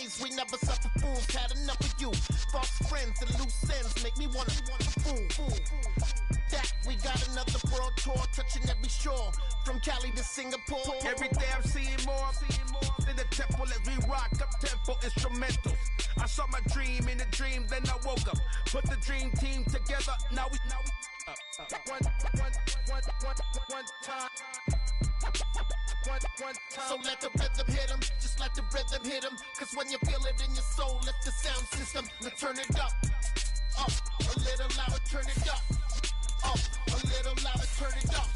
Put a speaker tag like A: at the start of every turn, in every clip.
A: enemies, we never suffer fools. Had enough of you. False friends and loose ends make me wanna fool. That we got another world tour, touching every shore, from Cali to Singapore.
B: Every day I'm seeing more in the temple as we rock up tempo instrumentals. I saw my dream in a dream, then I woke up. Put the dream team together, now we one time.
A: So let the rhythm hit 'em, just let the rhythm hit 'em. Cause when you feel it in your soul, lift the sound system. Now turn it up, a little louder, turn it up, a little louder, turn it up.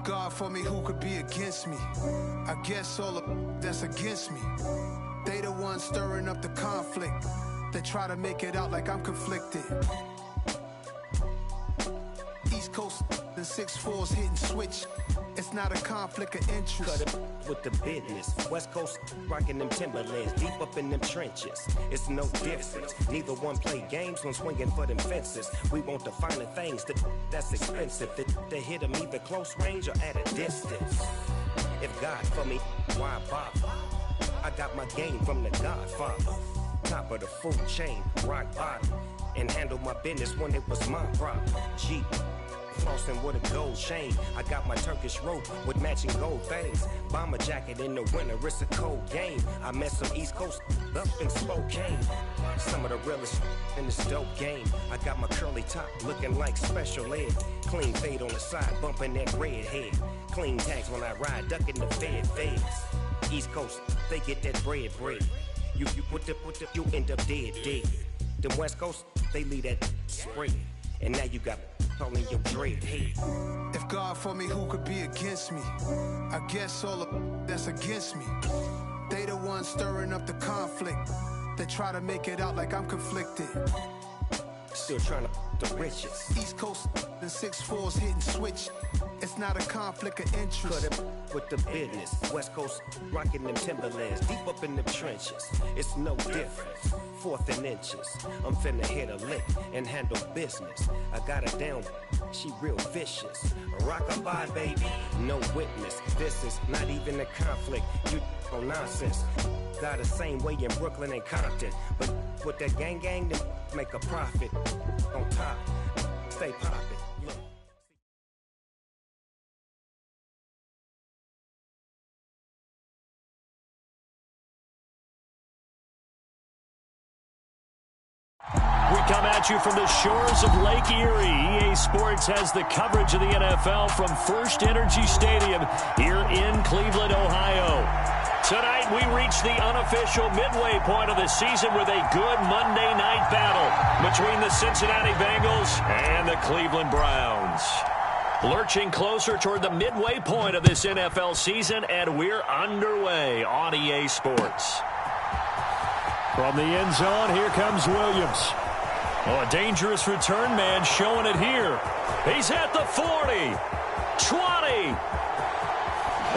C: God for me, who could be against me? I guess all of that's against me. They the ones stirring up the conflict. They try to make it out like I'm conflicted. East Coast and 6'4's hitting switch. It's not a conflict of interest.
D: Cut it with the business. West Coast rocking them Timberlands, deep up in them trenches. It's no difference. Neither one play games when swinging for them fences. We want the finer things that's expensive. They hit them either close range or at a distance. If God for me, why bother? I got my game from the Godfather. Top of the food chain, rock bottom. And handle my business when it was my problem. Jeep. Flossing with a gold chain. I got my Turkish rope with matching gold things. Bomber jacket in the winter, it's a cold game. I met some East Coast up in Spokane. Some of the realest in this dope game. I got my curly top looking like special ed. Clean fade on the side, bumping that red head. Clean tags when I ride, ducking the feds. East Coast, they get that bread. You put the, you end up dead. Them West Coast, they leave that spray. And now you got all in your dread head.
C: If God for me, who could be against me? I guess all of that's against me. They the ones stirring up the conflict. They try to make it out like I'm conflicted.
D: Still trying to the riches.
C: East Coast and 6'4's hitting switch. It's not a conflict of interest.
D: Cut it with the business. West Coast rocking them Timberlands, deep up in them trenches. It's no difference. 4th and inches. I'm finna hit a lick and handle business. I got her down, she real vicious. Rockabye, baby, no witness. This is not even a conflict. You on nonsense. Got the same way in Brooklyn and Compton. But with that gang, then make a profit. On top, stay poppin'. Look.
E: We come at you from the shores of Lake Erie. EA Sports has the coverage of the NFL from First Energy Stadium here in Cleveland, Ohio. Tonight, we reach the unofficial midway point of the season with a good Monday night battle between the Cincinnati Bengals and the Cleveland Browns. Lurching closer toward the midway point of this NFL season, and we're underway on EA Sports. From the end zone, here comes Williams. Oh, a dangerous return man showing it here. He's at the 40, 20,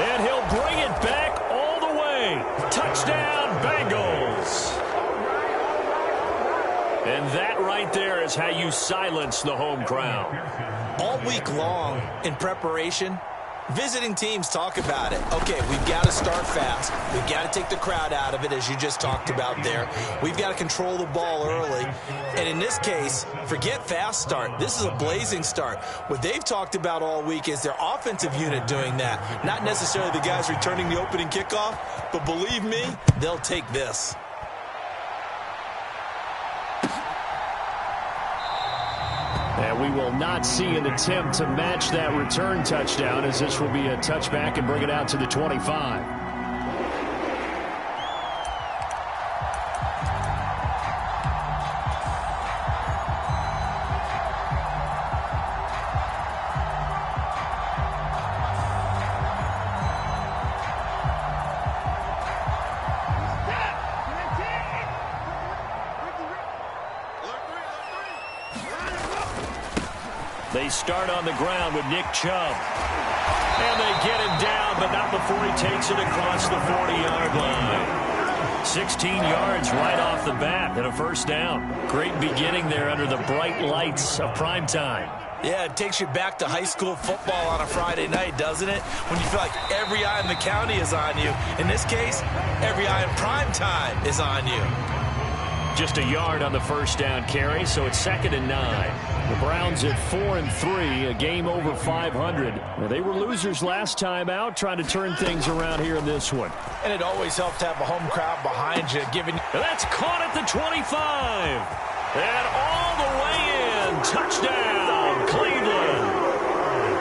E: and he'll bring it back all the way. Touchdown, Bengals. And that right there is how you silence the home crowd.
F: All week long in preparation, visiting teams talk about it. Okay, we've got to start fast. We've got to take the crowd out of it, as you just talked about there. We've got to control the ball early. And in this case, forget fast start. This is a blazing start. What they've talked about all week is their offensive unit doing that. Not necessarily the guys returning the opening kickoff, but believe me, they'll take this.
E: And we will not see an attempt to match that return touchdown, as this will be a touchback and bring it out to the 25. They start on the ground with Nick Chubb. And they get him down, but not before he takes it across the 40-yard line. 16 yards right off the bat and a first down. Great beginning there under the bright lights of primetime.
F: Yeah, it takes you back to high school football on a Friday night, doesn't it? When you feel like every eye in the county is on you. In this case, every eye in primetime is on you.
E: Just a yard on the first down carry, so it's 2nd and 9. The Browns at 4-3, a game over 500. Well, they were losers last time out, trying to turn things around here in this one.
F: And it always helps to have a home crowd behind you, giving.
E: That's caught at the 25. And all the way in. Touchdown, Cleveland.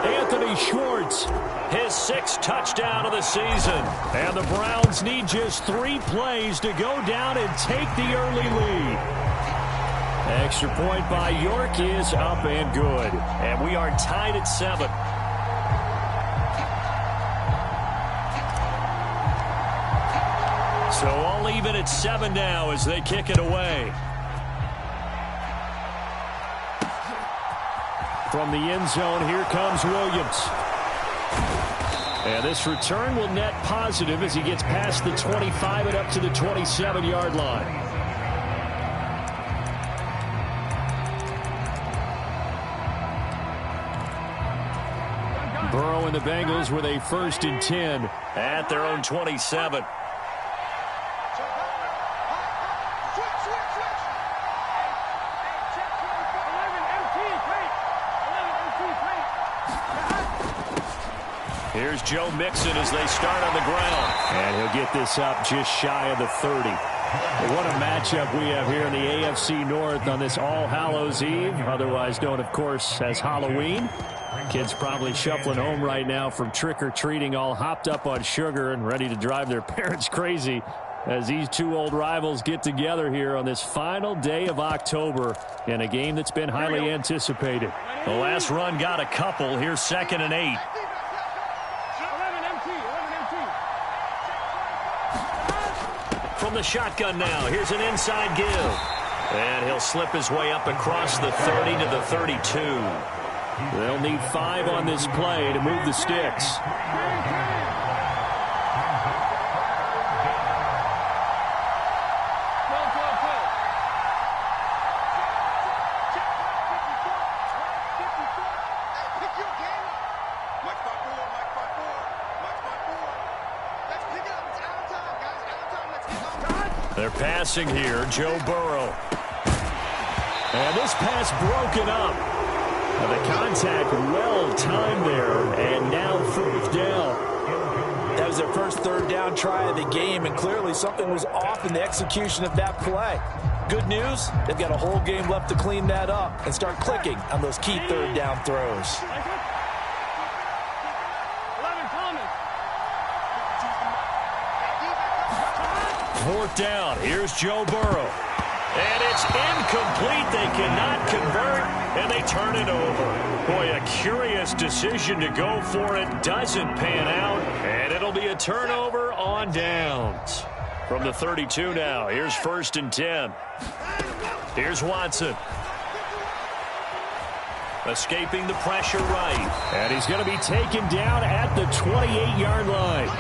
E: Anthony Schwartz, his 6th touchdown of the season. And the Browns need just 3 plays to go down and take the early lead. Extra point by York is up and good. And we are tied at 7. So all even at 7 now as they kick it away. From the end zone, here comes Williams. And this return will net positive as he gets past the 25 and up to the 27-yard line. Burrow and the Bengals with a 1st and 10 at their own 27. Here's Joe Mixon as they start on the ground. And he'll get this up just shy of the 30. What a matchup we have here in the AFC North on this All Hallows Eve, otherwise known, of course, as Halloween. Kids probably shuffling home right now from trick-or-treating, all hopped up on sugar and ready to drive their parents crazy as these two old rivals get together here on this final day of October in a game that's been highly anticipated. The last run got a couple. Here's 2nd and 8. From the shotgun now, here's an inside give. And he'll slip his way up across the 30 to the 32. They'll need 5 on this play to move the sticks. They're passing here, Joe Burrow. And this pass broken up. The contact well timed there, and now 4th down.
F: That was their first 3rd down try of the game, and clearly something was off in the execution of that play. Good news, they've got a whole game left to clean that up and start clicking on those key 3rd down throws.
E: Fourth down. Here's Joe Burrow. And it's incomplete. They cannot convert, and they turn it over. Boy, a curious decision to go for it. Doesn't pan out, and it'll be a turnover on downs. From the 32 now, here's 1st and 10. Here's Watson. Escaping the pressure right. And he's going to be taken down at the 28-yard line.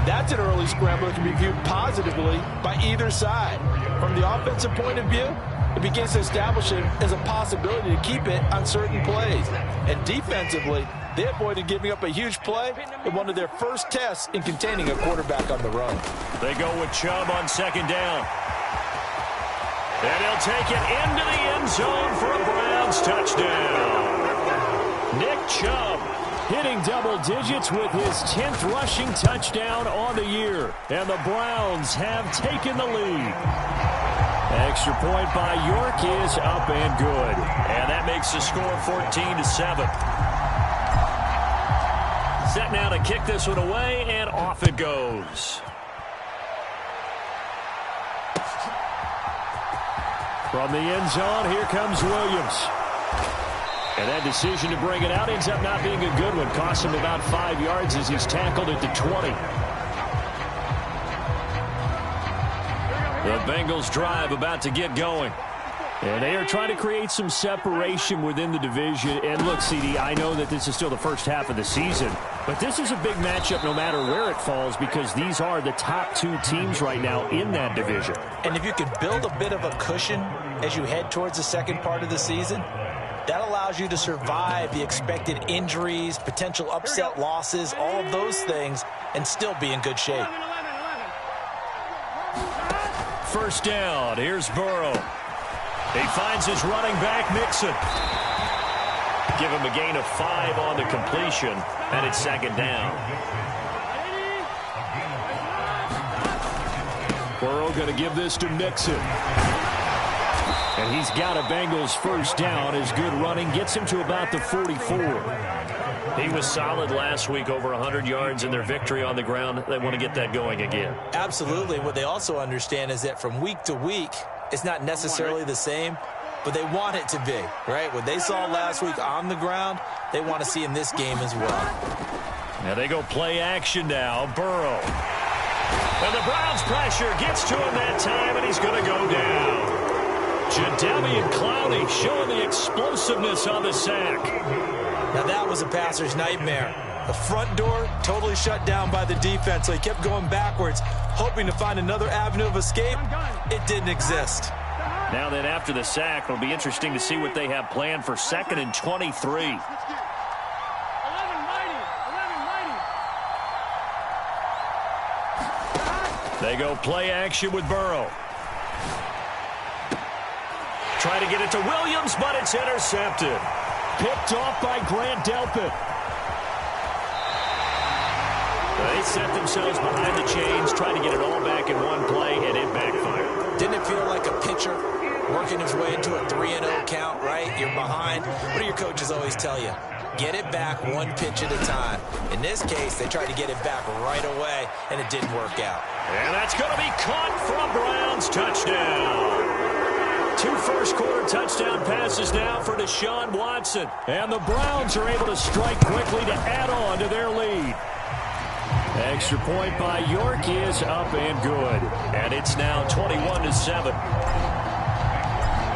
F: That's an early scramble that can be viewed positively by either side. From the offensive point of view, it begins to establish it as a possibility to keep it on certain plays. And defensively, they avoided giving up a huge play in one of their first tests in containing a quarterback on the run.
E: They go with Chubb on 2nd down. And he'll take it into the end zone for a Browns touchdown. Nick Chubb hitting double digits with his 10th rushing touchdown on the year. And the Browns have taken the lead. Extra point by York is up and good. And that makes the score 14-7. Set now to kick this one away, and off it goes. From the end zone, here comes Williams. And that decision to bring it out ends up not being a good one. Costs him about 5 yards as he's tackled at the 20. The Bengals drive about to get going. And they are trying to create some separation within the division. And look, CD, I know that this is still the first half of the season, but this is a big matchup no matter where it falls because these are the top two teams right now in that division.
F: And if you can build a bit of a cushion as you head towards the second part of the season, that allows you to survive the expected injuries, potential upset losses, all of those things, and still be in good shape.
E: First down, here's Burrow. He finds his running back, Mixon. Give him a gain of 5 on the completion, and it's second down. Burrow going to give this to Mixon. And he's got a Bengals first down. His good running gets him to about the 44. He was solid last week, over 100 yards in their victory on the ground. They want to get that going again.
F: Absolutely. What they also understand is that from week to week, it's not necessarily the same, but they want it to be, right? What they saw last week on the ground, they want to see in this game as well.
E: Now they go play action now. Burrow. And the Browns pressure gets to him that time, and he's going to go down. Jadeveon Clowney showing the explosiveness on the sack.
F: Now that was a passer's nightmare. The front door totally shut down by the defense, so he kept going backwards, hoping to find another avenue of escape. It didn't exist.
E: Now then, after the sack, it'll be interesting to see what they have planned for 2nd and 23. They go play action with Burrow. Try to get it to Williams, but it's intercepted. Picked off by Grant Delpit. They set themselves behind the chains, trying to get it all back in one play, and it backfired.
F: Didn't it feel like a pitcher working his way into a 3-0 count, right? You're behind. What do your coaches always tell you? Get it back one pitch at a time. In this case, they tried to get it back right away, and it didn't work out.
E: And that's going to be caught for a Browns touchdown. 2 first-quarter touchdown passes now for Deshaun Watson. And the Browns are able to strike quickly to add on to their lead. Extra point by York is up and good. And it's now 21-7.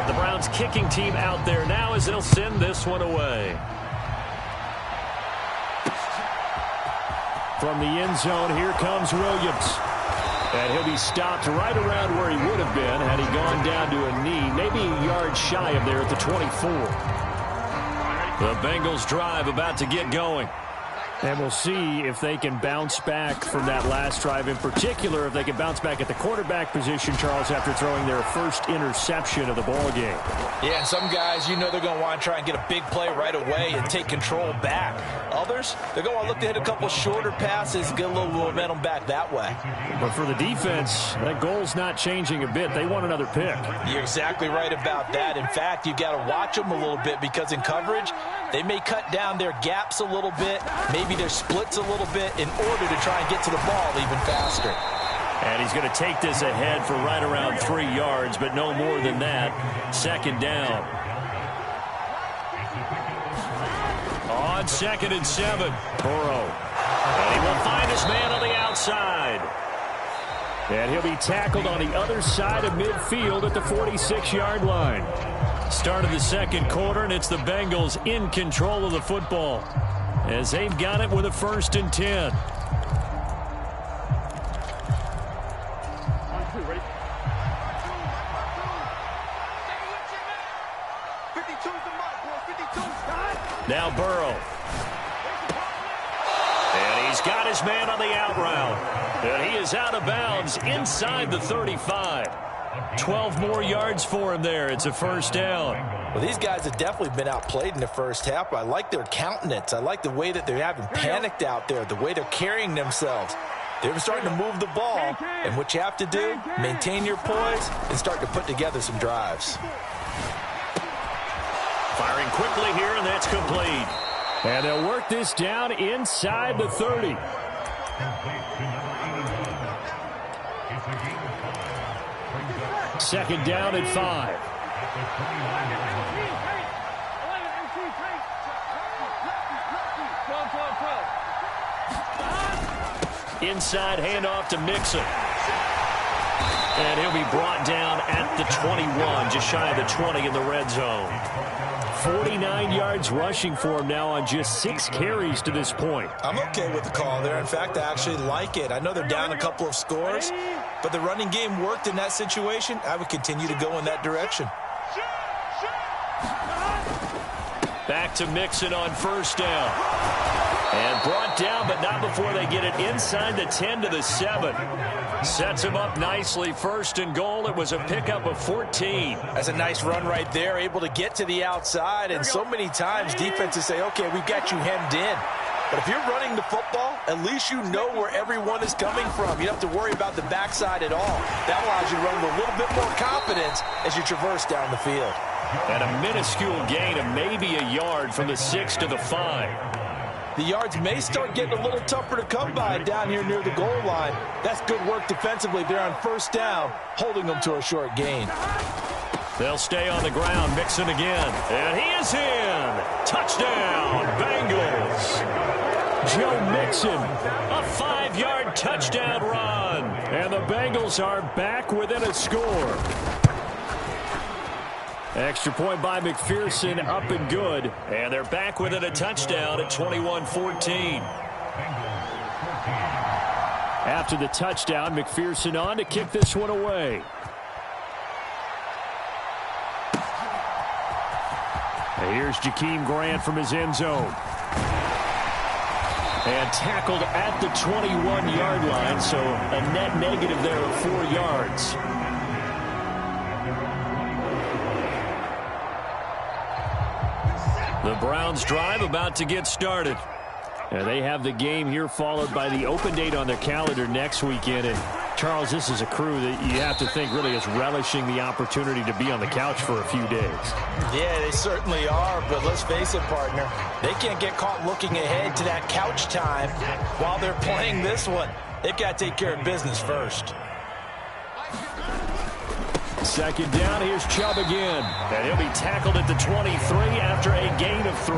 E: The Browns kicking team out there now as they'll send this one away. From the end zone, here comes Williams. And he'll be stopped right around where he would have been had he gone down to a knee, maybe a yard shy of there at the 24. The Bengals drive about to get going. And we'll see if they can bounce back from that last drive, in particular if they can bounce back at the quarterback position, Charles, after throwing their first interception of the ball game.
F: Yeah, and some guys, you know they're going to want to try and get a big play right away and take control back. Others, they're going to look to hit a couple shorter passes, get a little momentum back that way.
E: But for the defense, that goal's not changing a bit. They want another pick.
F: You're exactly right about that. In fact, you've got to watch them a little bit because in coverage, they may cut down their gaps a little bit, maybe their splits a little bit in order to try and get to the ball even faster.
E: And he's going to take this ahead for right around 3 yards, but no more than that. Second down. On 2nd and 7, Burrow. And he will find his man on the outside. And he'll be tackled on the other side of midfield at the 46-yard line. Start of the second quarter, and it's the Bengals in control of the football as they've got it with a 1st and 10. Now Burrow. And he's got his man on the out route. And he is out of bounds inside the 35. 12 more yards for him there. It's a 1st down.
F: Well, these guys have definitely been outplayed in the first half. I like their countenance. I like the way that they're having panicked out there, the way they're carrying themselves. They're starting to move the ball, and what you have to do, maintain your poise and start to put together some drives.
E: Firing quickly here, and that's complete. And they'll work this down inside the 30. Second down at 5. Inside handoff to Mixon. And he'll be brought down at the 21, just shy of the 20 in the red zone. 49 yards rushing for him now on just 6 carries to this point.
F: I'm okay with the call there. In fact, I actually like it. I know they're down a couple of scores, but the running game worked in that situation. I would continue to go in that direction.
E: Back to Mixon on first down. And brought down, but not before they get it inside the 10 to the 7. Sets him up nicely. First and goal. It was a pickup of 14.
F: That's a nice run right there. Able to get to the outside. And so many times defenses say, okay, we've got you hemmed in. But if you're running the football, at least you know where everyone is coming from. You don't have to worry about the backside at all. That allows you to run with a little bit more confidence as you traverse down the field.
E: And a minuscule gain of maybe a yard from the 6 to the 5.
F: The yards may start getting a little tougher to come by down here near the goal line. That's good work defensively. They're on first down, holding them to a short gain.
E: They'll stay on the ground. Mixon again. And he is in. Touchdown, Bengals. Joe Mixon, a 5-yard touchdown run. And the Bengals are back within a score. Extra point by McPherson, up and good. And they're back within a touchdown at 21-14. After the touchdown, McPherson on to kick this one away. And here's Jakeem Grant from his end zone. And tackled at the 21-yard line, so a net negative there of 4 yards. The Browns drive about to get started. And they have the game here followed by the open date on their calendar next weekend. And Charles, this is a crew that you have to think really is relishing the opportunity to be on the couch for a few days.
F: Yeah, they certainly are, but let's face it, partner. They can't get caught looking ahead to that couch time while they're playing this one. They've got to take care of business first.
E: Second down, here's Chubb again. And he'll be tackled at the 23 after a gain of 3.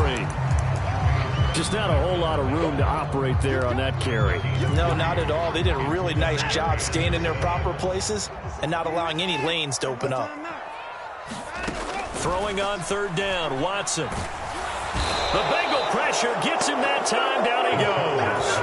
E: Just not a whole lot of room to operate there on that carry.
F: No, not at all. They did a really nice job staying in their proper places and not allowing any lanes to open up.
E: Throwing on third down, Watson. The Bengal pressure gets him that time. Down he goes.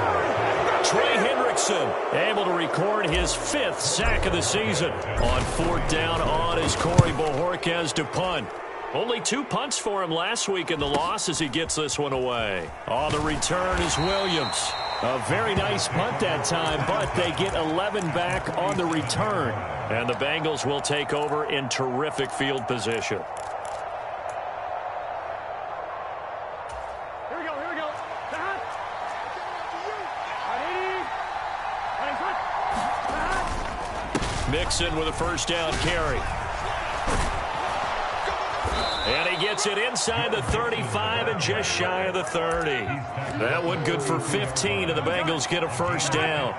E: Trey Hendrickson able to record his 5th sack of the season. On fourth down on is Corey Bojorquez to punt. Only 2 punts for him last week in the loss as he gets this one away. On the return is Williams. A very nice punt that time, but they get 11 back on the return. And the Bengals will take over in terrific field position. Mixon with a first down carry. And he gets it inside the 35 and just shy of the 30. That one good for 15, and the Bengals get a first down.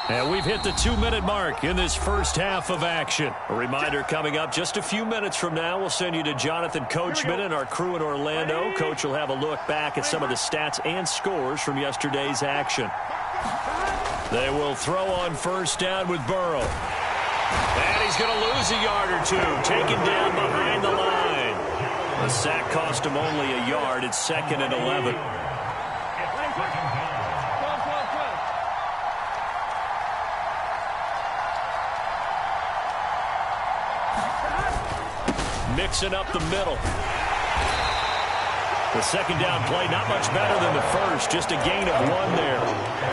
E: And we've hit the 2-minute mark in this first half of action. A reminder coming up just a few minutes from now, we'll send you to Jonathan Coachman and our crew in Orlando. Coach will have a look back at some of the stats and scores from yesterday's action. They will throw on first down with Burrow. And he's going to lose a yard or 2, taken down behind the line. The sack cost him only a yard. It's 2nd and 11. Mixing up the middle. The second down play, not much better than the first. Just a gain of 1 there.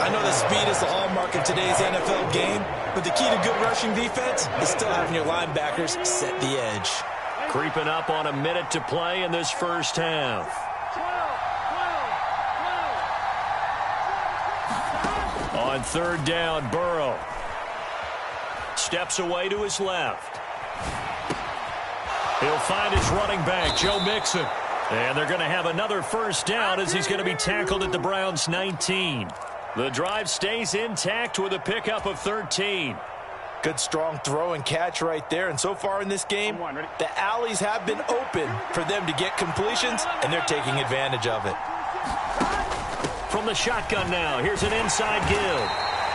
F: I know the speed is the hallmark of today's NFL game, but the key to good rushing defense is still having your linebackers set the edge.
E: Creeping up on a minute to play in this first half. On third down, Burrow steps away to his left. He'll find his running back, Joe Mixon. And they're going to have another first down as he's going to be tackled at the Browns' 19. The drive stays intact with a pickup of 13.
F: Good strong throw and catch right there. And so far in this game, the alleys have been open for them to get completions, and they're taking advantage of it.
E: From the shotgun now, here's an inside give.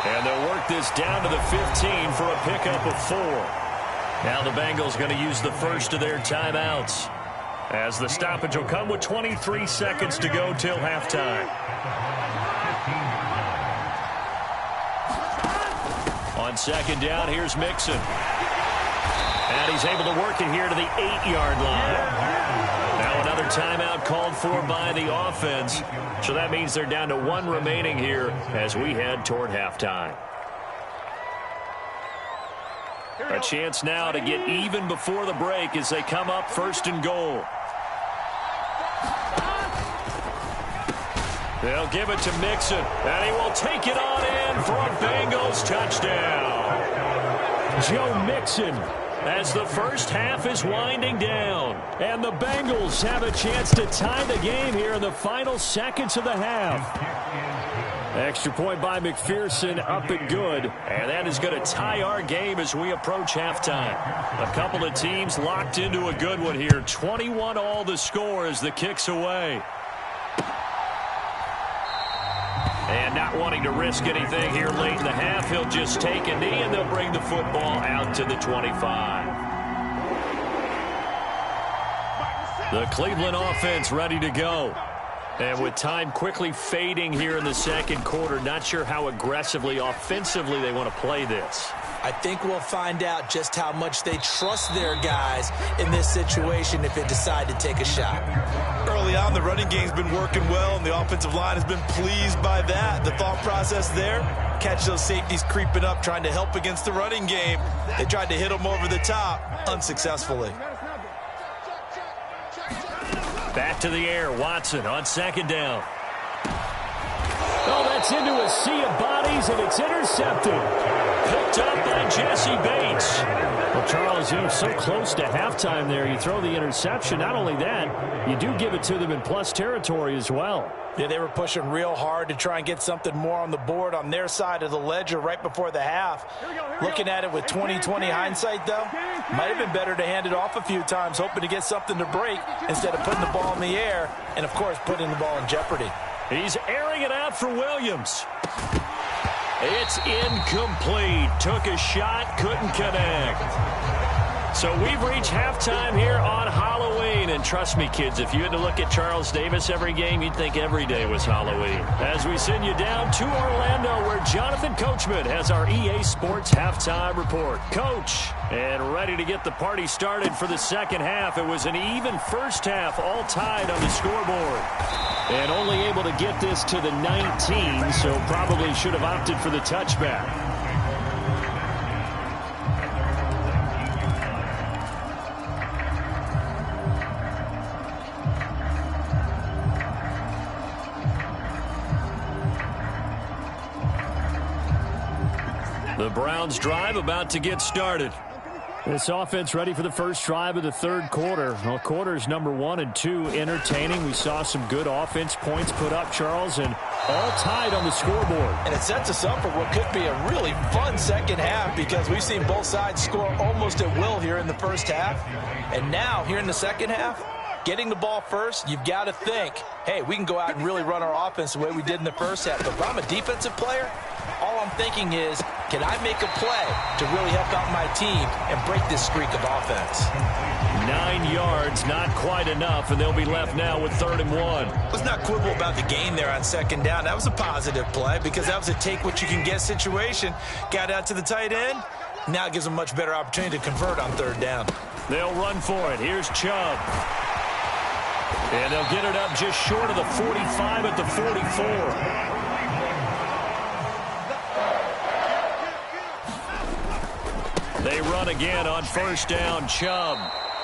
E: And they'll work this down to the 15 for a pickup of 4. Now the Bengals going to use the first of their timeouts, as the stoppage will come with 23 seconds to go till halftime. On second down, here's Mixon. And he's able to work it here to the 8-yard line. Now another timeout called for by the offense. So that means they're down to 1 remaining here as we head toward halftime. A chance now to get even before the break as they come up 1st and goal. They'll give it to Mixon, and he will take it on in for a Bengals touchdown. Joe Mixon, as the first half is winding down, and the Bengals have a chance to tie the game here in the final seconds of the half. Extra point by McPherson, up and good, and that is going to tie our game as we approach halftime. A couple of teams locked into a good one here. 21-all the score as the kick's away. And not wanting to risk anything here late in the half, he'll just take a knee, and they'll bring the football out to the 25. The Cleveland offense ready to go. And with time quickly fading here in the second quarter, not sure how aggressively, offensively they want to play this.
F: I think we'll find out just how much they trust their guys in this situation if they decide to take a shot.
G: Early on, the running game's been working well, and the offensive line has been pleased by that. The thought process there, catch those safeties creeping up, trying to help against the running game. They tried to hit them over the top, unsuccessfully.
E: Back to the air, Watson on second down. Oh, that's into a sea of bodies, and it's intercepted. Picked up by Jesse Bates. Well, Charles, you're so close to halftime there. You throw the interception. Not only that, you do give it to them in plus territory as well.
F: Yeah, they were pushing real hard to try and get something more on the board on their side of the ledger right before the half. Looking at it with 20/20 hindsight, though, might have been better to hand it off a few times, hoping to get something to break instead of putting the ball in the air and, of course, putting the ball in jeopardy.
E: He's airing it out for Williams. It's incomplete. Took a shot, couldn't connect. So we've reached halftime here on Halloween. And trust me, kids, if you had to look at Charles Davis every game, you'd think every day was Halloween. As we send you down to Orlando, where Jonathan Coachman has our EA Sports halftime report. Coach, and ready to get the party started for the second half. It was an even first half, all tied on the scoreboard. And only able to get this to the 19, so probably should have opted for the touchback. The Browns drive about to get started. This offense ready for the first drive of the third quarter. Well, quarters number 1 and 2 entertaining. We saw some good offense points put up, Charles, and all tied on the scoreboard.
F: And it sets us up for what could be a really fun second half, because we've seen both sides score almost at will here in the first half. And now, here in the second half, getting the ball first, you've got to think, hey, we can go out and really run our offense the way we did in the first half. But if I'm a defensive player, all I'm thinking is, can I make a play to really help out my team and break this streak of offense?
E: 9 yards, not quite enough, and they'll be left now with 3rd and 1.
G: Let's not quibble about the gain there on second down. That was a positive play because that was a take-what-you-can-get situation. Got out to the tight end. Now it gives them a much better opportunity to convert on 3rd down.
E: They'll run for it. Here's Chubb. And they'll get it up just short of the 45 at the 44. They run again on first down. Chubb.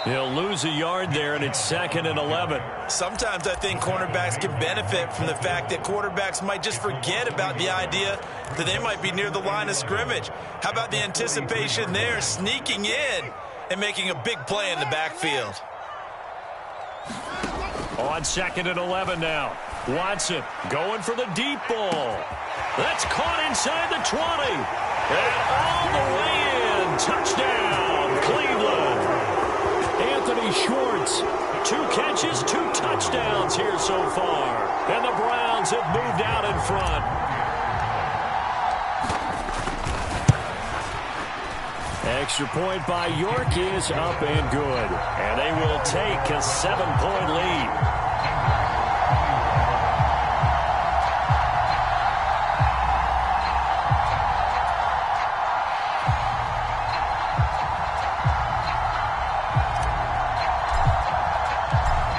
E: He'll lose a yard there, and it's 2nd and 11.
G: Sometimes I think cornerbacks can benefit from the fact that quarterbacks might just forget about the idea that they might be near the line of scrimmage. How about the anticipation there, sneaking in and making a big play in the backfield?
E: On 2nd and 11 now. Watson going for the deep ball. That's caught inside the 20. And all the way in. Touchdown, Cleveland. Anthony Schwartz, 2 catches, 2 touchdowns here so far. And the Browns have moved out in front. Extra point by York is up and good. And they will take a 7-point lead.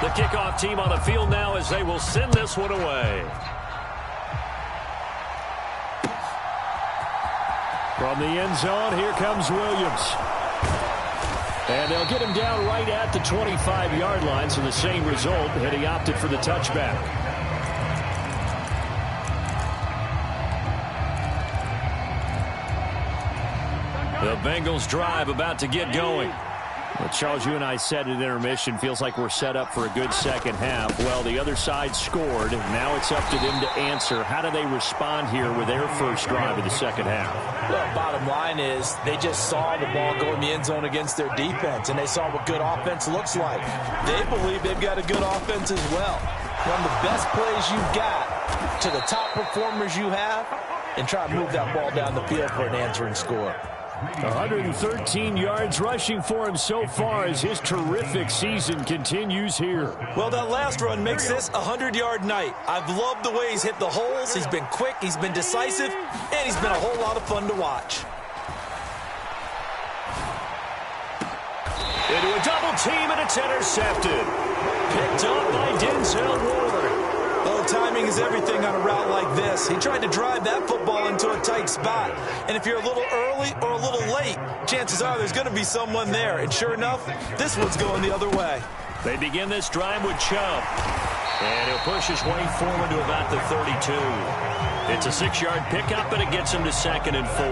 E: The kickoff team on the field now as they will send this one away. From the end zone, here comes Williams. And they'll get him down right at the 25-yard line, so the same result, and he opted for the touchback. The Bengals drive about to get going. Well, Charles, you and I said at intermission, feels like we're set up for a good second half. Well, the other side scored. Now it's up to them to answer. How do they respond here with their first drive of the second half?
F: Well, bottom line is they just saw the ball go in the end zone against their defense, and they saw what good offense looks like. They believe they've got a good offense as well. Run the best plays you've got to the top performers you have, and try to move that ball down the field for an answering score.
E: 113 yards rushing for him so far as his terrific season continues here.
G: Well, that last run makes this a 100-yard night. I've loved the way he's hit the holes. He's been quick, he's been decisive, and he's been a whole lot of fun to watch.
E: Into a double team, and it's intercepted. Picked up by Denzel Ward.
G: Oh, timing is everything on a route like this. He tried to drive that football into a tight spot. And if you're a little early or a little late, chances are there's going to be someone there. And sure enough, this one's going the other way.
E: They begin this drive with Chubb. And he'll push his way forward to about the 32. It's a 6-yard pickup, and it gets him to 2nd and 4.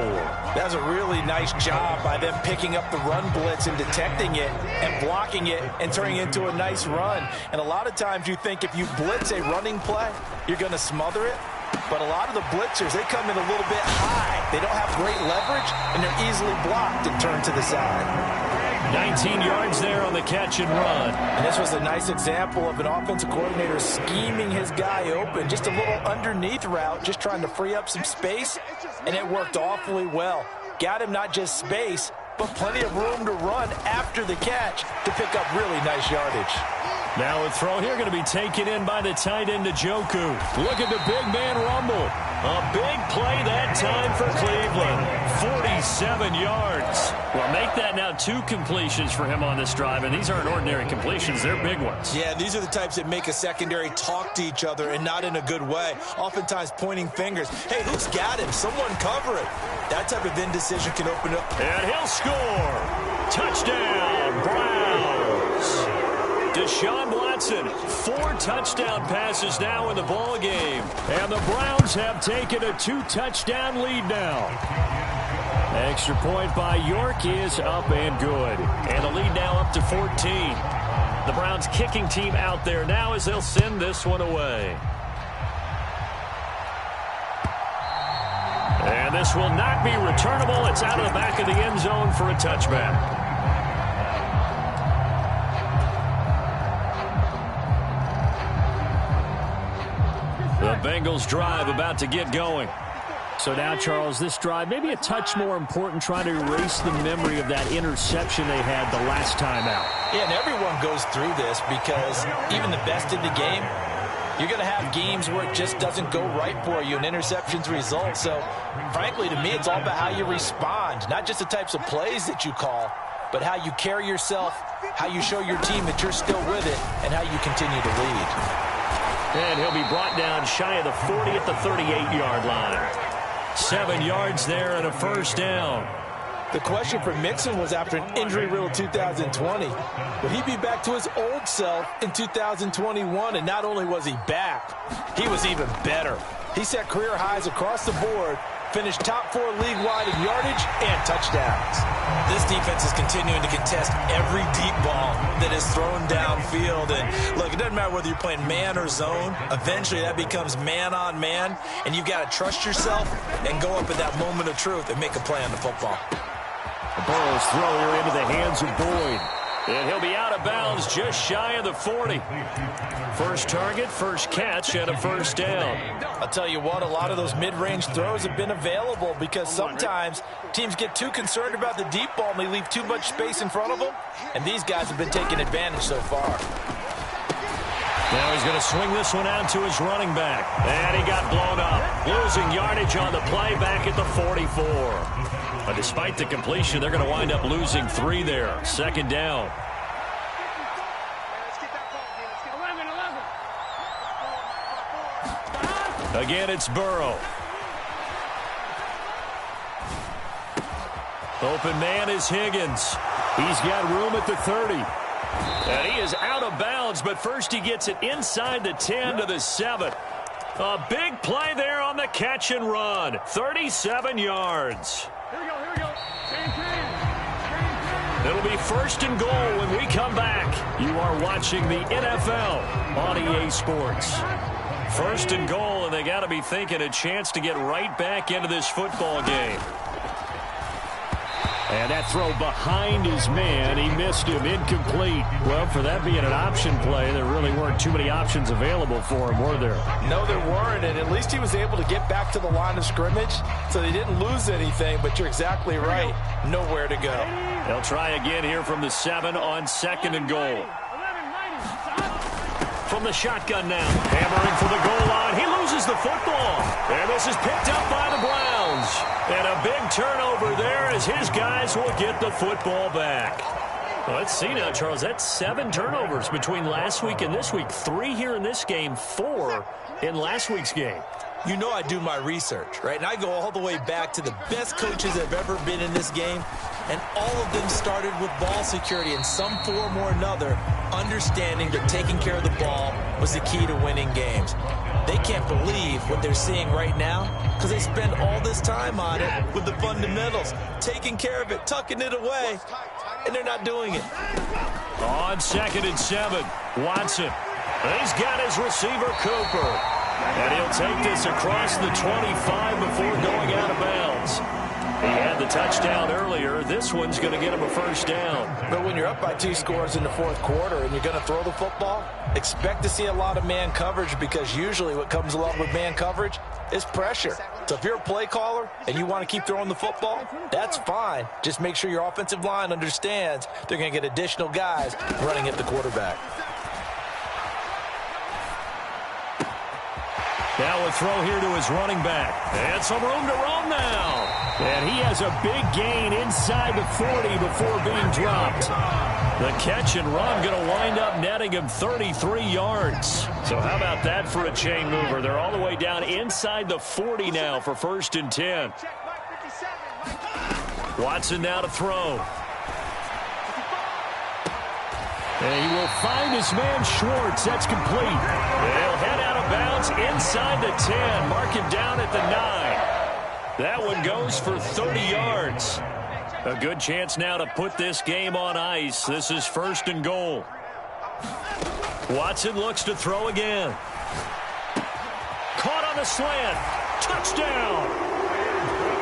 F: That's a really nice job by them picking up the run blitz and detecting it and blocking it and turning it into a nice run. And a lot of times you think if you blitz a running play, you're going to smother it. But a lot of the blitzers, they come in a little bit high. They don't have great leverage, and they're easily blocked and turned to the side.
E: 19 yards there on the catch and run.
F: And this was a nice example of an offensive coordinator scheming his guy open. Just a little underneath route, just trying to free up some space, and it worked awfully well. Got him not just space, but plenty of room to run after the catch to pick up really nice yardage.
E: Now a throw here going to be taken in by the tight end Njoku. Look at the big man rumble. A big play that time for Cleveland. 47 yards. Well, make that now 2 completions for him on this drive, and these aren't ordinary completions. They're big ones.
G: Yeah, these are the types that make a secondary talk to each other and not in a good way. Oftentimes pointing fingers. Hey, who's got him? Someone cover it. That type of indecision can open up.
E: And he'll score. Touchdown, Browns. Deshaun Watson, 4 touchdown passes now in the ball game. And the Browns have taken a 2-touchdown lead now. Extra point by York is up and good. And the lead now up to 14. The Browns kicking team out there now as they'll send this one away. And this will not be returnable. It's out of the back of the end zone for a touchback. The Bengals drive about to get going. So now, Charles, this drive maybe a touch more important, trying to erase the memory of that interception they had the last time out.
F: Yeah, and everyone goes through this because even the best in the game, you're going to have games where it just doesn't go right for you and interceptions result. So, frankly, to me, it's all about how you respond, not just the types of plays that you call, but how you carry yourself, how you show your team that you're still with it, and how you continue to lead.
E: And he'll be brought down shy of the 40 at the 38-yard line. 7 yards there and a first down.
F: The question for Mixon was after an injury-riddled 2020. Would he be back to his old self in 2021? And not only was he back, he was even better. He set career highs across the board, finished top 4 league-wide in yardage and touchdowns.
G: This defense is continuing to contest every deep ball that is thrown downfield. And look, it doesn't matter whether you're playing man or zone. Eventually that becomes man on man, and you've got to trust yourself and go up at that moment of truth and make a play on the football.
E: The Burrows throw here into the hands of Boyd. And he'll be out of bounds just shy of the 40. First target, first catch, and a first down.
G: I'll tell you what, a lot of those mid-range throws have been available because sometimes teams get too concerned about the deep ball and they leave too much space in front of them. And these guys have been taking advantage so far.
E: Now he's going to swing this one out to his running back. And he got blown up. Losing yardage on the play back at the 44. But despite the completion, they're going to wind up losing 3 there. Second down. Again, it's Burrow. Open man is Higgins. He's got room at the 30. And he is out of bounds, but first he gets it inside the 10 to the 7. A big play there on the catch and run. 37 yards.
H: Here we go.
E: It'll be first and goal when we come back. You are watching the NFL on EA Sports. First and goal, and they got to be thinking a chance to get right back into this football game. And that throw behind his man, he missed him, incomplete. Well, for that being an option play, there really weren't too many options available for him, were there?
G: No, there weren't, and at least he was able to get back to the line of scrimmage, so they didn't lose anything, but you're exactly right. Nowhere to go.
E: They'll try again here from the 7 on second and goal. From the shotgun now, hammering for the goal line. He loses the football, and this is picked up by the Browns. And a big turnover there as his guys will get the football back. Well, let's see now, Charles. That's 7 turnovers between last week and this week. 3 here in this game, 4 in last week's game.
F: You know I do my research, right? And I go all the way back to the best coaches that have ever been in this game. And all of them started with ball security in some form or another, understanding that taking care of the ball was the key to winning games. They can't believe what they're seeing right now because they spend all this time on it with the fundamentals, taking care of it, tucking it away, and they're not doing it.
E: On second and 7, Watson. He's got his receiver, Cooper. And he'll take this across the 25 before going out of bounds. He had the touchdown earlier. This one's going to get him a first down.
G: But when you're up by 2 scores in the 4th quarter and you're going to throw the football, expect to see a lot of man coverage because usually what comes along with man coverage is pressure. So if you're a play caller and you want to keep throwing the football, that's fine. Just make sure your offensive line understands they're going to get additional guys running at the quarterback.
E: Now a throw here to his running back. And some room to roam now. And he has a big gain inside the 40 before being dropped. The catch and run going to wind up netting him 33 yards. So how about that for a chain mover? They're all the way down inside the 40 now for first and 10. Watson now to throw. And he will find his man Schwartz. That's complete. They'll head out of bounds inside the 10. Mark him down at the 9. That one goes for 30 yards. A good chance now to put this game on ice. This is first and goal. Watson looks to throw again. Caught on the slant. Touchdown.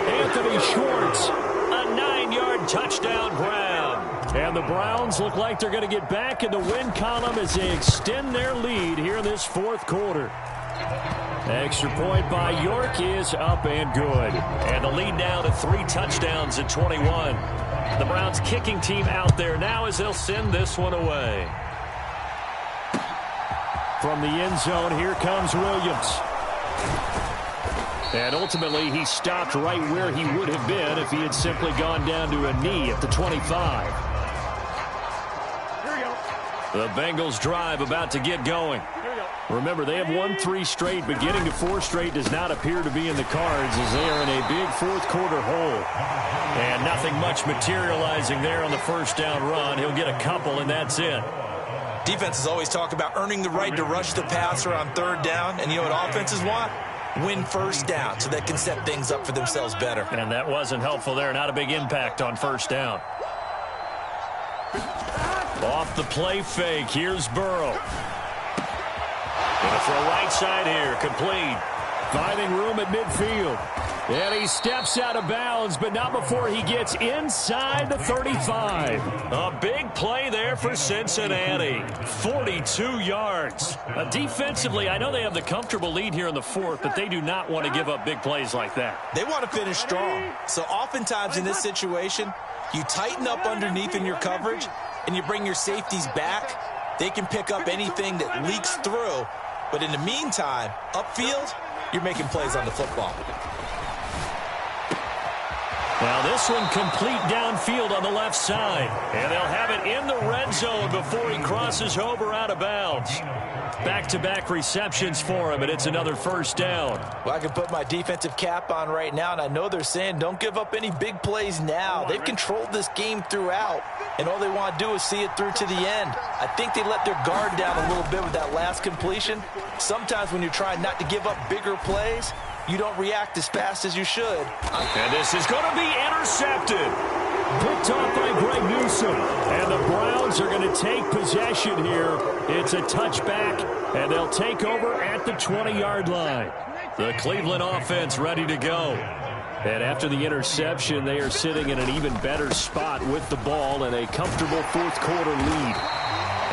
E: Anthony Schwartz. A 9-yard touchdown grab. And the Browns look like they're going to get back in the win column as they extend their lead here in this 4th quarter. Extra point by York is up and good. And the lead now to 3 touchdowns at 21. The Browns kicking team out there now as they'll send this one away. From the end zone, here comes Williams. And ultimately, he stopped right where he would have been if he had simply gone down to a knee at the 25. The Bengals drive about to get going. Remember, they have won 3 straight, but getting to 4 straight does not appear to be in the cards as they are in a big 4th quarter hole. And nothing much materializing there on the first down run. He'll get a couple, and that's it.
F: Defenses always talk about earning the right to rush the passer on 3rd down, and you know what offenses want? Win first down so they can set things up for themselves better.
E: And that wasn't helpful there. Not a big impact on first down. Off the play fake, here's Burrow. Gonna throw right side here, complete. Finding room at midfield. And he steps out of bounds, but not before he gets inside the 35. A big play there for Cincinnati. 42 yards. Defensively, I know they have the comfortable lead here in the fourth, but they do not want to give up big plays like that.
F: They want to finish strong. So oftentimes in this situation, you tighten up underneath in your coverage, and you bring your safeties back. They can pick up anything that leaks through. But in the meantime, upfield, you're making plays on the football.
E: Well, this one complete downfield on the left side. And they'll have it in the red zone before he crosses over out of bounds. Back-to-back receptions for him, and it's another first down.
F: Well, I can put my defensive cap on right now, and I know they're saying don't give up any big plays now. They've controlled this game throughout, and all they want to do is see it through to the end. I think they let their guard down a little bit with that last completion. Sometimes when you're trying not to give up bigger plays, you don't react as fast as you should.
E: And this is going to be intercepted. Picked off by Greg Newsome. And the Browns are going to take possession here. It's a touchback, and they'll take over at the 20-yard line. The Cleveland offense ready to go. And after the interception, they are sitting in an even better spot with the ball and a comfortable fourth-quarter lead.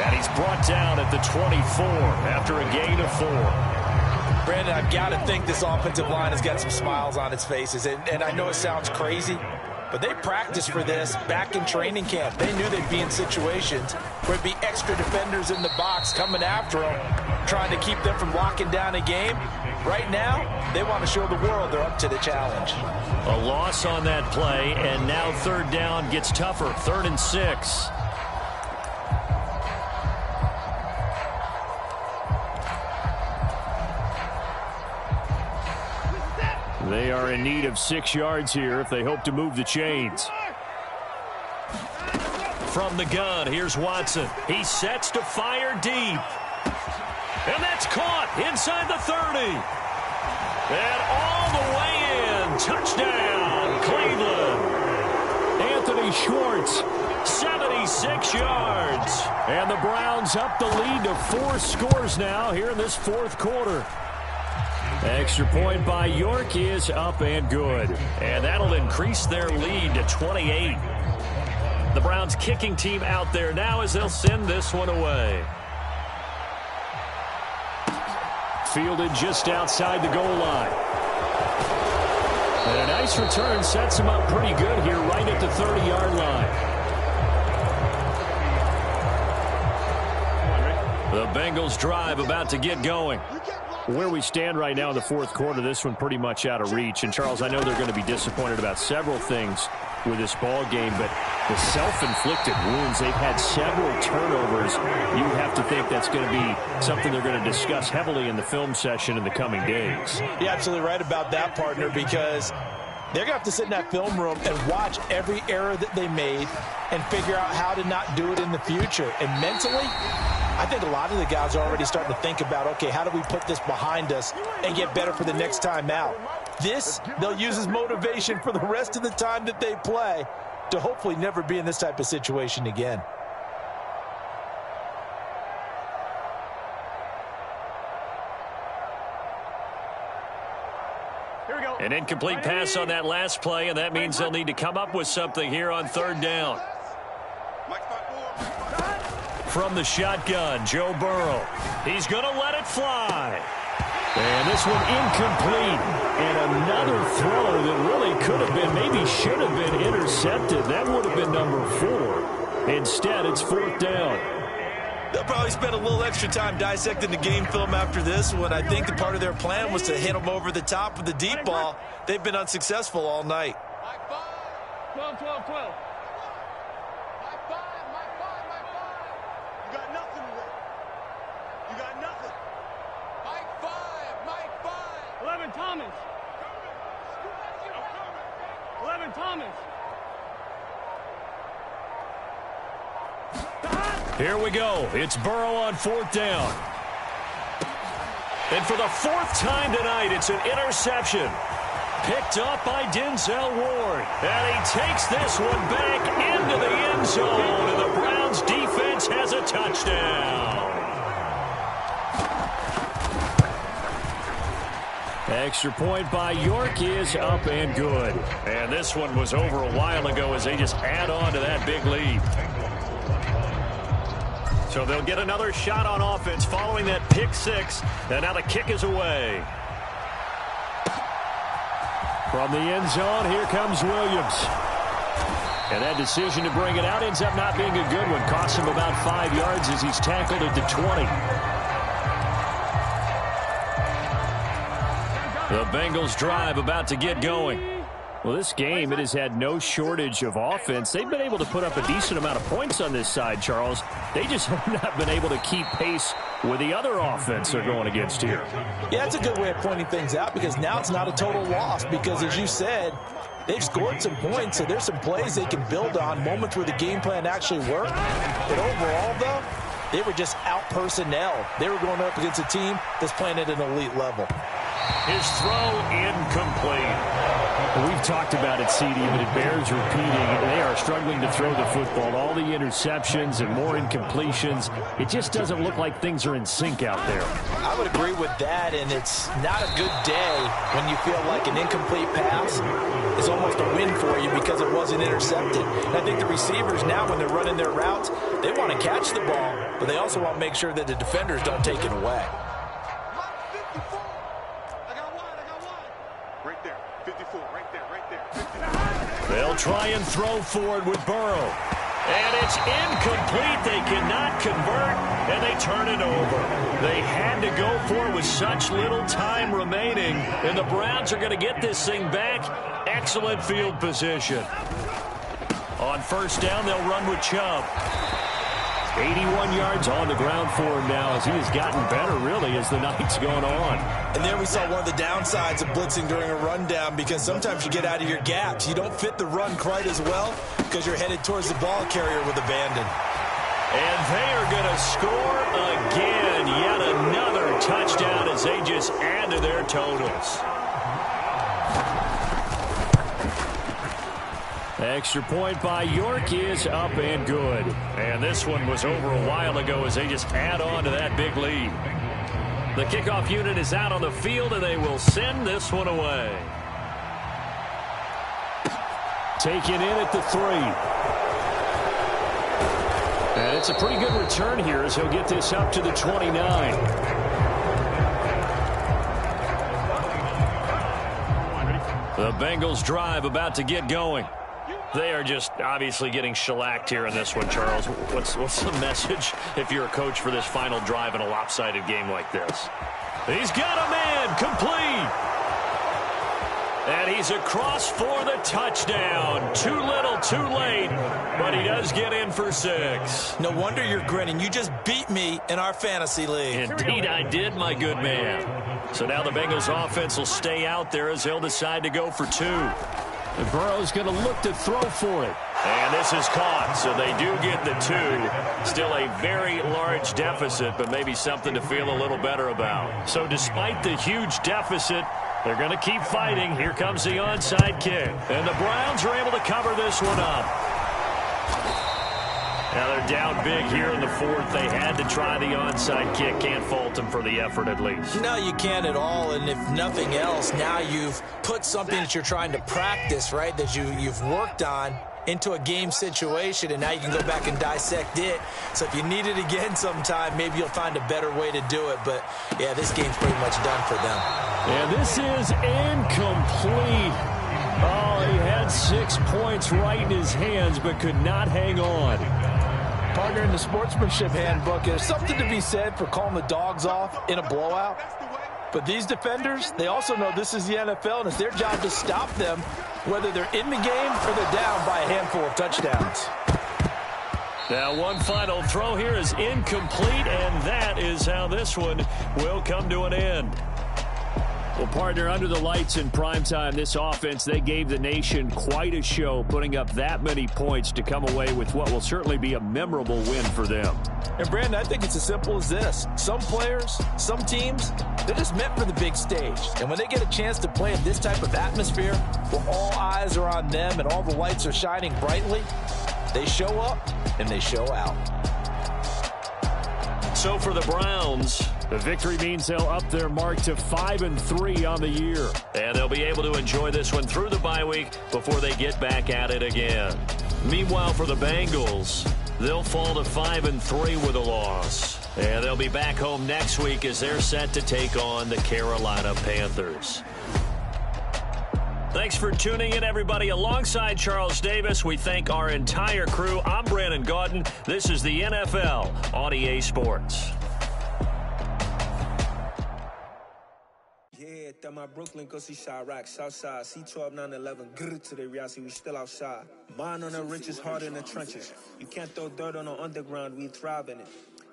E: And he's brought down at the 24 after a gain of 4.
F: Brandon, I've got to think this offensive line has got some smiles on its faces. And I know it sounds crazy, but they practiced for this back in training camp. They knew they'd be in situations where it'd be extra defenders in the box coming after them, trying to keep them from locking down a game. Right now, they want to show the world they're up to the challenge.
E: A loss on that play, and now third down gets tougher. 3rd and 6. They are in need of 6 yards here if they hope to move the chains. From the gun, here's Watson. He sets to fire deep. And that's caught inside the 30. And all the way in. Touchdown, Cleveland. Anthony Schwartz, 76 yards. And the Browns up the lead to 4 scores now here in this fourth quarter. Extra point by York is up and good. And that'll increase their lead to 28. The Browns kicking team out there now as they'll send this one away. Fielded just outside the goal line. And a nice return sets him up pretty good here right at the 30-yard line. The Bengals drive about to get going. Where we stand right now in the fourth quarter, this one pretty much out of reach. And, Charles, I know they're going to be disappointed about several things with this ball game, but the self-inflicted wounds, they've had several turnovers. You have to think that's going to be something they're going to discuss heavily in the film session in the coming days.
F: You're absolutely right about that, partner, because they're going to have to sit in that film room and watch every error that they made and figure out how to not do it in the future. And mentally, I think a lot of the guys are already starting to think about, okay, how do we put this behind us and get better for the next time out? This, they'll use as motivation for the rest of the time that they play to hopefully never be in this type of situation again.
E: An incomplete pass on that last play, and that means they'll need to come up with something here on 3rd down. From the shotgun, Joe Burrow. He's going to let it fly. And this one incomplete. And another throw that really could have been, maybe should have been intercepted. That would have been number 4. Instead, it's 4th down.
G: They'll probably spend a little extra time dissecting the game film after this one. I think the part of their plan was to hit them over the top with the deep ball. They've been unsuccessful all night.
H: 12, 12, 12. Thomas. 11 Thomas.
E: Here we go. It's Burrow on 4th down. And for the 4th time tonight, it's an interception. Picked up by Denzel Ward. And he takes this one back into the end zone. And the Browns defense has a touchdown. Extra point by York is up and good. And this one was over a while ago as they just add on to that big lead. So they'll get another shot on offense following that pick six. And now the kick is away. From the end zone, here comes Williams. And that decision to bring it out ends up not being a good one. Costs him about 5 yards as he's tackled at the 20. The Bengals drive about to get going. Well, this game, it has had no shortage of offense. They've been able to put up a decent amount of points on this side, Charles. They just have not been able to keep pace with the other offense they're going against here.
F: Yeah, it's a good way of pointing things out because now it's not a total loss because, as you said, they've scored some points, so there's some plays they can build on, moments where the game plan actually worked. But overall, though, they were just out-personnel. They were going up against a team that's playing at an elite level.
E: His throw incomplete. We've talked about it, CD, but it bears repeating. They are struggling to throw the football. All the interceptions and more incompletions. It just doesn't look like things are in sync out there.
F: I would agree with that, and it's not a good day when you feel like an incomplete pass is almost a win for you because it wasn't intercepted. And I think the receivers now, when they're running their routes, they want to catch the ball, but they also want to make sure that the defenders don't take it away.
E: They'll try and throw forward with Burrow. And it's incomplete. They cannot convert, and they turn it over. They had to go for it with such little time remaining, and the Browns are going to get this thing back. Excellent field position. On first down, they'll run with Chubb. 81 yards on the ground for him now as he has gotten better, really, as the night's gone on.
F: And there we saw one of the downsides of blitzing during a rundown because sometimes you get out of your gaps. You don't fit the run quite as well because you're headed towards the ball carrier with abandon.
E: And they are going to score again. Yet another touchdown as they just add to their totals. Extra point by York is up and good. And this one was over a while ago as they just add on to that big lead. The kickoff unit is out on the field, and they will send this one away. Taken in at the 3. And it's a pretty good return here as he'll get this up to the 29. The Bengals drive about to get going. They are just obviously getting shellacked here in this one, Charles. What's the message if you're a coach for this final drive in a lopsided game like this? He's got a man, complete. And he's across for the touchdown. Too little, too late, but he does get in for 6.
F: No wonder you're grinning. You just beat me in our fantasy league.
E: Indeed I did, my good man. So now the Bengals offense will stay out there as they'll decide to go for 2. And Burrow's going to look to throw for it. And this is caught, so they do get the 2. Still a very large deficit, but maybe something to feel a little better about. So despite the huge deficit, they're going to keep fighting. Here comes the onside kick. And the Browns are able to cover this one up. Now they're down big here in the 4th. They had to try the onside kick. Can't fault them for the effort at least.
F: No, you can't at all. And if nothing else, now you've put something that you're trying to practice, right, that you've worked on into a game situation, and now you can go back and dissect it. So if you need it again sometime, maybe you'll find a better way to do it. But, yeah, this game's pretty much done for them.
E: And this is incomplete. Oh, he had 6 points right in his hands but could not hang on.
F: Partner, in the sportsmanship handbook, there's something to be said for calling the dogs off in a blowout. But these defenders, they also know this is the NFL, and it's their job to stop them, whether they're in the game or they're down by a handful of touchdowns.
E: Now one final throw here is incomplete, and that is how this one will come to an end. Well, partner, under the lights in primetime, this offense, they gave the nation quite a show, putting up that many points to come away with what will certainly be a memorable win for them.
F: And, Brandon, I think it's as simple as this. Some players, some teams, they're just meant for the big stage. And when they get a chance to play in this type of atmosphere, where all eyes are on them and all the lights are shining brightly, they show up and they show out.
E: So for the Browns, The victory means they'll up their mark to 5-3 on the year. And they'll be able to enjoy this one through the bye week before they get back at it again. Meanwhile, for the Bengals, they'll fall to 5-3 with a loss. And they'll be back home next week as they're set to take on the Carolina Panthers. Thanks for tuning in, everybody. Alongside Charles Davis, we thank our entire crew. I'm Brandon Gaudin. This is the NFL on EA Sports.
I: Yeah, that my Brooklyn go see Chirac, Southside, C12 911, grrr to the reality, we still outside. Mine on the richest, heart in the trenches. You can't throw dirt on the underground, we thrive in it.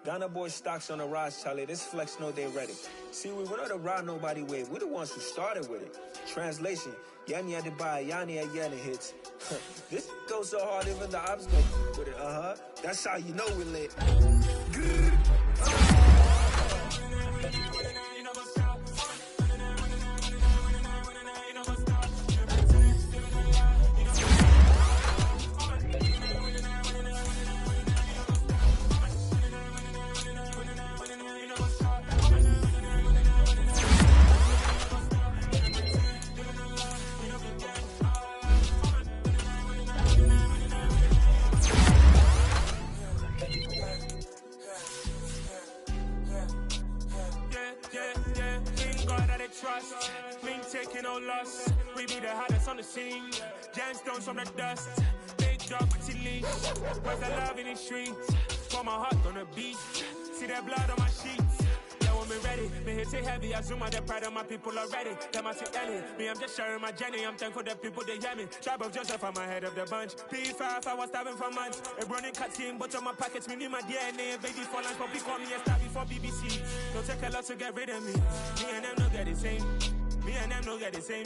I: Ghana boys stocks on the rise, Charlie. This flex know they ready. See, we went on the ride nobody wave. We're the ones who started with it. Translation, Yanni had to buy, Yanni at Yanni hits. This goes so hard, even the ops go with it. That's how you know we lit.
J: Trust, we ain't taking no loss. We be the hottest on the scene. Gemstones from the dust. Big dog with leash. Where's the love in the streets? Pour my heart on the beat. See that blood on my sheets. Yeah, when me ready, me hit it heavy. I zoom out the pride of my people already. Them I see Ellie. Me, I'm just sharing my journey. I'm thankful that people they hear me. Tribe of Joseph, I'm ahead of the bunch. P5, I was starving for months. A running cut team, but on my pockets, me need my DNA. Baby for lunch, but call me a star before BBC. Don't take a lot to get rid of me. Me and them no get the same. Me and them no get the same.